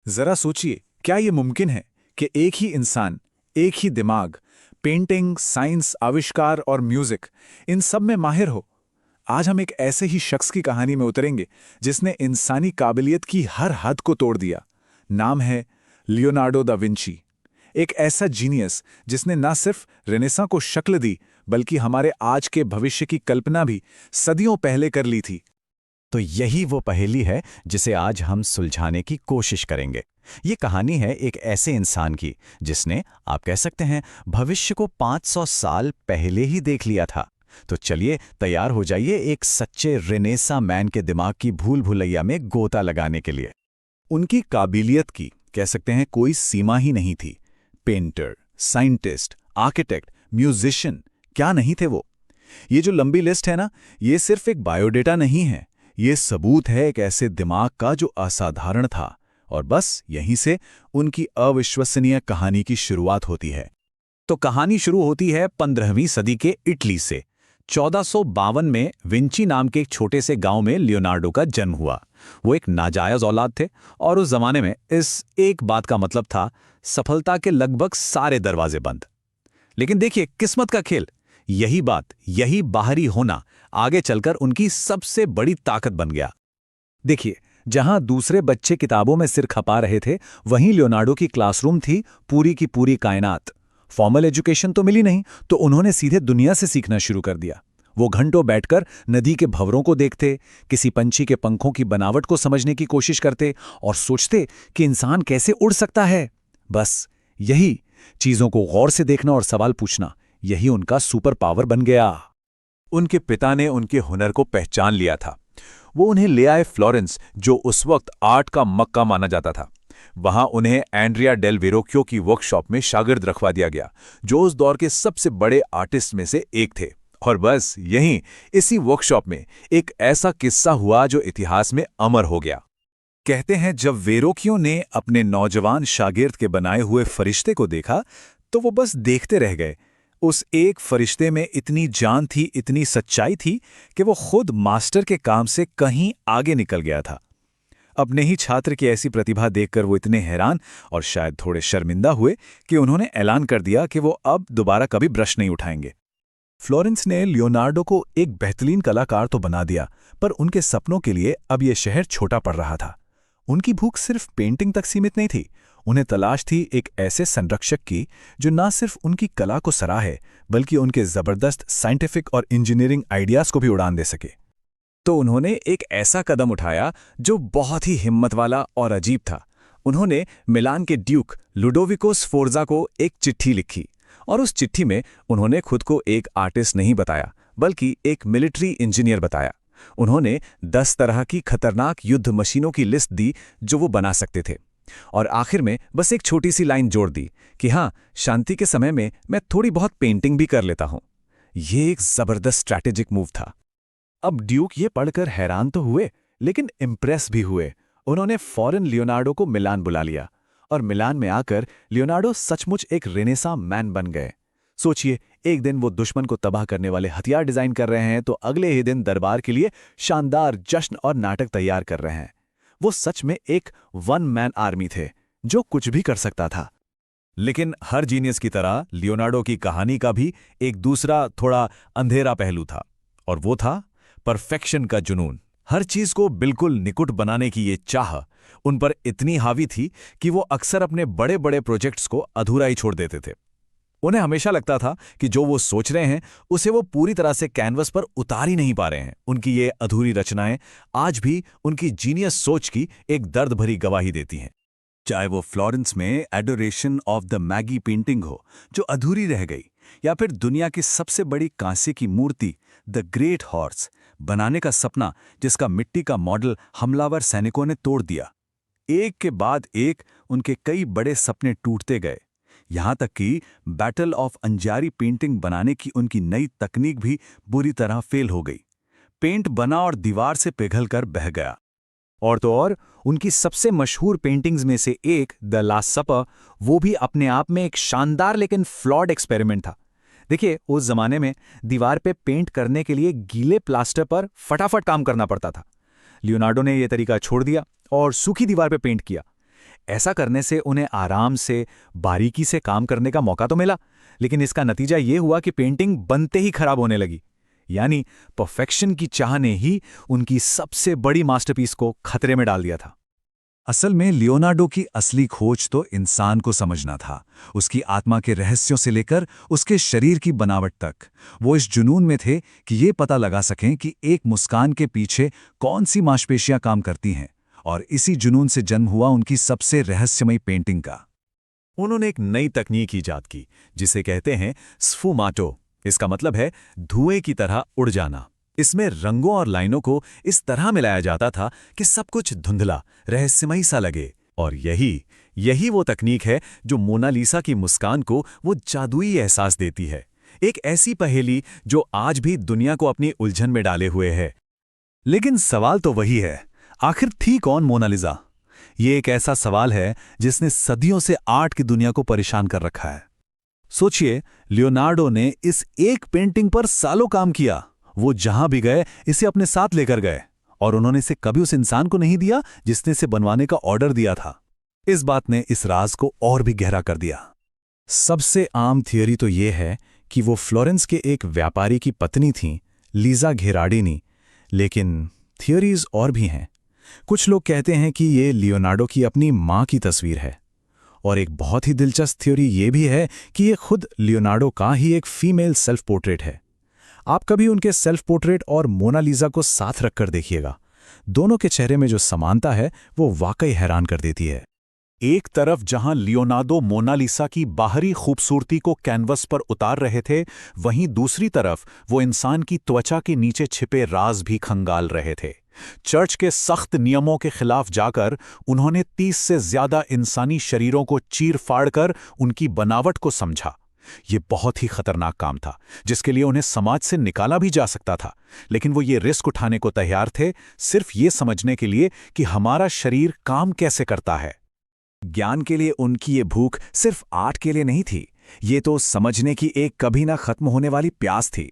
जरा सोचिए, क्या ये मुमकिन है कि एक ही इंसान, एक ही दिमाग, पेंटिंग, साइंस, आविष्कार और म्यूजिक, इन सब में माहिर हो। आज हम एक ऐसे ही शख्स की कहानी में उतरेंगे जिसने इंसानी काबिलियत की हर हद को तोड़ दिया। नाम है लियोनार्डो दा विंची। एक ऐसा जीनियस जिसने न सिर्फ रेनेसां को शक्ल दी, बल्कि हमारे आज के भविष्य की कल्पना भी सदियों पहले कर ली थी। तो यही वो पहेली है जिसे आज हम सुलझाने की कोशिश करेंगे। ये कहानी है एक ऐसे इंसान की जिसने, आप कह सकते हैं, भविष्य को 500 साल पहले ही देख लिया था। तो चलिए तैयार हो जाइए एक सच्चे रेनेसा मैन के दिमाग की भूल भुलैया में गोता लगाने के लिए। उनकी काबिलियत की, कह सकते हैं, कोई सीमा ही नहीं थी। पेंटर, साइंटिस्ट, आर्किटेक्ट, म्यूजिशियन, क्या नहीं थे वो। ये जो लंबी लिस्ट है ना, ये सिर्फ एक बायोडेटा नहीं है। ये सबूत है एक ऐसे दिमाग का जो असाधारण था। और बस यहीं से उनकी अविश्वसनीय कहानी की शुरुआत होती है। तो कहानी शुरू होती है 15वीं सदी के इटली से। 1452 में विंची नाम के एक छोटे से गांव में लियोनार्डो का जन्म हुआ। वो एक नाजायज औलाद थे और उस जमाने में इस एक बात का मतलब था, सफलता के लगभग सारे दरवाजे बंद। लेकिन देखिए किस्मत का खेल, यही बात, यही बाहरी होना आगे चलकर उनकी सबसे बड़ी ताकत बन गया। देखिए, जहां दूसरे बच्चे किताबों में सिर खपा रहे थे, वहीं लियोनार्डो की क्लासरूम थी पूरी की पूरी कायनात। फॉर्मल एजुकेशन तो मिली नहीं, तो उन्होंने सीधे दुनिया से सीखना शुरू कर दिया। वो घंटों बैठकर नदी के भंवरों को देखते, किसी पंछी के पंखों की बनावट को समझने की कोशिश करते और सोचते कि इंसान कैसे उड़ सकता है। बस यही, चीजों को गौर से देखना और सवाल पूछना, यही उनका सुपर पावर बन गया। उनके पिता ने उनके हुनर को पहचान लिया था। वो उन्हें ले आए फ्लोरेंस, जो उस वक्त आर्ट का मक्का माना जाता था। वहां उन्हें एंड्रिया डेल वेरोक्यो की वर्कशॉप में शागिर्द रखवा दिया गया, जो उस दौर के सबसे बड़े आर्टिस्ट में से एक थे। और बस यहीं, इसी वर्कशॉप में एक ऐसा किस्सा हुआ जो इतिहास में अमर हो गया। कहते हैं, जब वेरोक्यो ने अपने नौजवान शागिर्द के बनाए हुए फरिश्ते को देखा, तो वो बस देखते रह गए। उस एक फरिश्ते में इतनी जान थी, इतनी सच्चाई थी कि वो खुद मास्टर के काम से कहीं आगे निकल गया था। अपने ही छात्र की ऐसी प्रतिभा देखकर वो इतने हैरान और शायद थोड़े शर्मिंदा हुए कि उन्होंने ऐलान कर दिया कि वो अब दोबारा कभी ब्रश नहीं उठाएंगे। फ्लोरेंस ने लियोनार्डो को एक बेहतरीन कलाकार तो बना दिया, पर उनके सपनों के लिए अब यह शहर छोटा पड़ रहा था। उनकी भूख सिर्फ पेंटिंग तक सीमित नहीं थी। उन्हें तलाश थी एक ऐसे संरक्षक की जो न सिर्फ उनकी कला को सराहे, बल्कि उनके जबरदस्त साइंटिफिक और इंजीनियरिंग आइडियाज को भी उड़ान दे सके। तो उन्होंने एक ऐसा कदम उठाया जो बहुत ही हिम्मत वाला और अजीब था। उन्होंने मिलान के ड्यूक लुडोविको स्फोर्जा को एक चिट्ठी लिखी, और उस चिट्ठी में उन्होंने खुद को एक आर्टिस्ट नहीं बताया, बल्कि एक मिलिट्री इंजीनियर बताया। उन्होंने 10 तरह की खतरनाक युद्ध मशीनों की लिस्ट दी जो वो बना सकते थे, और आखिर में बस एक छोटी सी लाइन जोड़ दी कि हाँ, शांति के समय में मैं थोड़ी बहुत पेंटिंग भी कर लेता हूं। ये एक जबरदस्त स्ट्रैटेजिक मूव था। अब ड्यूक ये पढ़कर हैरान तो हुए, लेकिन इम्प्रेस भी हुए। उन्होंने फौरन लियोनार्डो को मिलान बुला लिया, और मिलान में आकर लियोनार्डो सचमुच एक रेनेसां मैन बन गए। सोचिए, एक दिन वो दुश्मन को तबाह करने वाले हथियार डिजाइन कर रहे हैं, तो अगले ही दिन दरबार के लिए शानदार जश्न और नाटक तैयार कर रहे हैं। वो सच में एक वन मैन आर्मी थे, जो कुछ भी कर सकता था। लेकिन हर जीनियस की तरह लियोनार्डो की कहानी का भी एक दूसरा, थोड़ा अंधेरा पहलू था, और वो था परफेक्शन का जुनून। हर चीज को बिल्कुल निकुट बनाने की ये चाह उन पर इतनी हावी थी कि वो अक्सर अपने बड़े बड़े प्रोजेक्ट्स को अधूरा ही छोड़ देते थे। उन्हें हमेशा लगता था कि जो वो सोच रहे हैं उसे वो पूरी तरह से कैनवस पर उतार ही नहीं पा रहे हैं। उनकी ये अधूरी रचनाएं आज भी उनकी जीनियस सोच की एक दर्द भरी गवाही देती हैं। चाहे वो फ्लोरेंस में adoration of the Maggi painting हो, जो अधूरी रह गई, या फिर दुनिया की सबसे बड़ी कांसे की मूर्ति द ग्रेट हॉर्स बनाने का सपना, जिसका मिट्टी का मॉडल हमलावर सैनिकों ने तोड़ दिया। एक के बाद एक उनके कई बड़े सपने टूटते गए, यहां तक कि बैटल ऑफ अंजारी पेंटिंग बनाने की उनकी नई तकनीक भी बुरी तरह फेल हो गई। पेंट बना और दीवार से पिघलकर बह गया। और तो और, उनकी सबसे मशहूर पेंटिंग्स में से एक द लास्ट सपर, वो भी अपने आप में एक शानदार लेकिन फ्लॉड एक्सपेरिमेंट था। देखिए, उस जमाने में दीवार पे पेंट करने के लिए गीले प्लास्टर पर फटाफट काम करना पड़ता था। लियोनार्डो ने यह तरीका छोड़ दिया और सूखी दीवार पे पेंट किया। ऐसा करने से उन्हें आराम से, बारीकी से काम करने का मौका तो मिला, लेकिन इसका नतीजा ये हुआ कि पेंटिंग बनते ही खराब होने लगी। यानी परफेक्शन की चाह ने ही उनकी सबसे बड़ी मास्टरपीस को खतरे में डाल दिया था। असल में लियोनार्डो की असली खोज तो इंसान को समझना था, उसकी आत्मा के रहस्यों से लेकर उसके शरीर की बनावट तक। वो इस जुनून में थे कि ये पता लगा सकें कि एक मुस्कान के पीछे कौन सी मांसपेशियां काम करती हैं, और इसी जुनून से जन्म हुआ उनकी सबसे रहस्यमयी पेंटिंग का। उन्होंने एक नई तकनीक ईजाद की जिसे कहते हैं स्फुमाटो। इसका मतलब है धुएं की तरह उड़ जाना। इसमें रंगों और लाइनों को इस तरह मिलाया जाता था कि सब कुछ धुंधला, रहस्यमयी सा लगे। और यही वो तकनीक है जो मोनालिसा की मुस्कान को वो जादुई एहसास देती है। एक ऐसी पहेली जो आज भी दुनिया को अपनी उलझन में डाले हुए है। लेकिन सवाल तो वही है, आखिर थी कौन मोनालिसा? ये एक ऐसा सवाल है जिसने सदियों से आर्ट की दुनिया को परेशान कर रखा है। सोचिए, लियोनार्डो ने इस एक पेंटिंग पर सालों काम किया। वो जहां भी गए इसे अपने साथ लेकर गए, और उन्होंने इसे कभी उस इंसान को नहीं दिया जिसने इसे बनवाने का ऑर्डर दिया था। इस बात ने इस राज को और भी गहरा कर दिया। सबसे आम थियरी तो ये है कि वो फ्लोरेंस के एक व्यापारी की पत्नी थीं, लीजा घेराडिनी। लेकिन थियरीज और भी हैं। कुछ लोग कहते हैं कि ये लियोनार्डो की अपनी मां की तस्वीर है, और एक बहुत ही दिलचस्प थ्योरी ये भी है कि ये खुद लियोनार्डो का ही एक फीमेल सेल्फ पोर्ट्रेट है। आप कभी उनके सेल्फ पोर्ट्रेट और मोनालिसा को साथ रखकर देखिएगा। दोनों के चेहरे में जो समानता है वो वाकई हैरान कर देती है। एक तरफ जहां लियोनार्डो मोनालिसा की बाहरी खूबसूरती को कैनवस पर उतार रहे थे, वहीं दूसरी तरफ वो इंसान की त्वचा के नीचे छिपे राज भी खंगाल रहे थे। चर्च के सख्त नियमों के खिलाफ जाकर उन्होंने 30 से ज्यादा इंसानी शरीरों को चीर फाड़ कर उनकी बनावट को समझा। ये बहुत ही खतरनाक काम था जिसके लिए उन्हें समाज से निकाला भी जा सकता था, लेकिन वो ये रिस्क उठाने को तैयार थे, सिर्फ ये समझने के लिए कि हमारा शरीर काम कैसे करता है। ज्ञान के लिए उनकी ये भूख सिर्फ आर्ट के लिए नहीं थी, ये तो समझने की एक कभी ना खत्म होने वाली प्यास थी।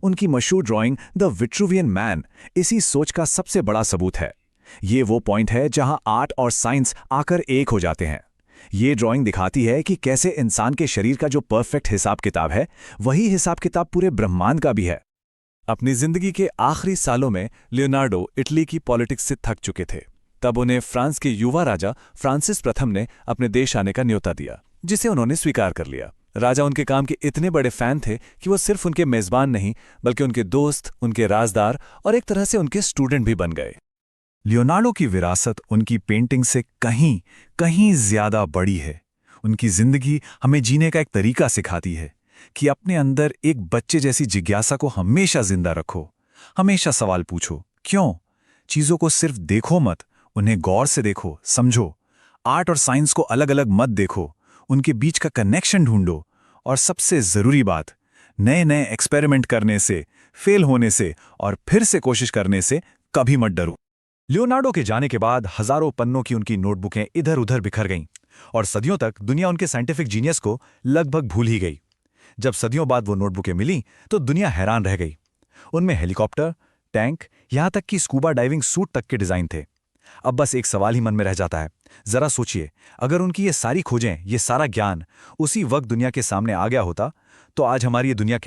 उनकी मशहूर ड्राइंग द विट्रुवियन मैन इसी सोच का सबसे बड़ा सबूत है। ये वो पॉइंट है जहां आर्ट और साइंस आकर एक हो जाते हैं। ये ड्राइंग दिखाती है कि कैसे इंसान के शरीर का जो परफेक्ट हिसाब किताब है, वही हिसाब किताब पूरे ब्रह्मांड का भी है। अपनी जिंदगी के आखिरी सालों में लियोनार्डो इटली की पॉलिटिक्स से थक चुके थे। तब उन्हें फ्रांस के युवा राजा फ्रांसिस प्रथम ने अपने देश आने का न्योता दिया, जिसे उन्होंने स्वीकार कर लिया। राजा उनके काम के इतने बड़े फैन थे कि वो सिर्फ उनके मेजबान नहीं, बल्कि उनके दोस्त, उनके राजदार और एक तरह से उनके स्टूडेंट भी बन गए। लियोनार्डो की विरासत उनकी पेंटिंग से कहीं कहीं ज्यादा बड़ी है। उनकी जिंदगी हमें जीने का एक तरीका सिखाती है कि अपने अंदर एक बच्चे जैसी जिज्ञासा को हमेशा जिंदा रखो। हमेशा सवाल पूछो, क्यों? चीजों को सिर्फ देखो मत, उन्हें गौर से देखो, समझो। आर्ट और साइंस को अलग अलग मत देखो, उनके बीच का कनेक्शन ढूंढो। और सबसे जरूरी बात, नए नए एक्सपेरिमेंट करने से, फेल होने से और फिर से कोशिश करने से कभी मत डरो। लियोनार्डो के जाने के बाद हजारों पन्नों की उनकी नोटबुकें इधर उधर बिखर गईं, और सदियों तक दुनिया उनके साइंटिफिक जीनियस को लगभग भूल ही गई। जब सदियों बाद वो नोटबुकें मिलीं तो दुनिया हैरान रह गई। उनमें हेलीकॉप्टर, टैंक, यहां तक कि स्कूबा डाइविंग सूट तक के डिजाइन थे। अब बस एक सवाल ही मन में रह जाता है, जरा सोचिए, अगर उनकी ये सारी खोजें, ये सारा ज्ञान उसी वक्त दुनिया के सामने आ गया होता, तो आज हमारी ये दुनिया कैसी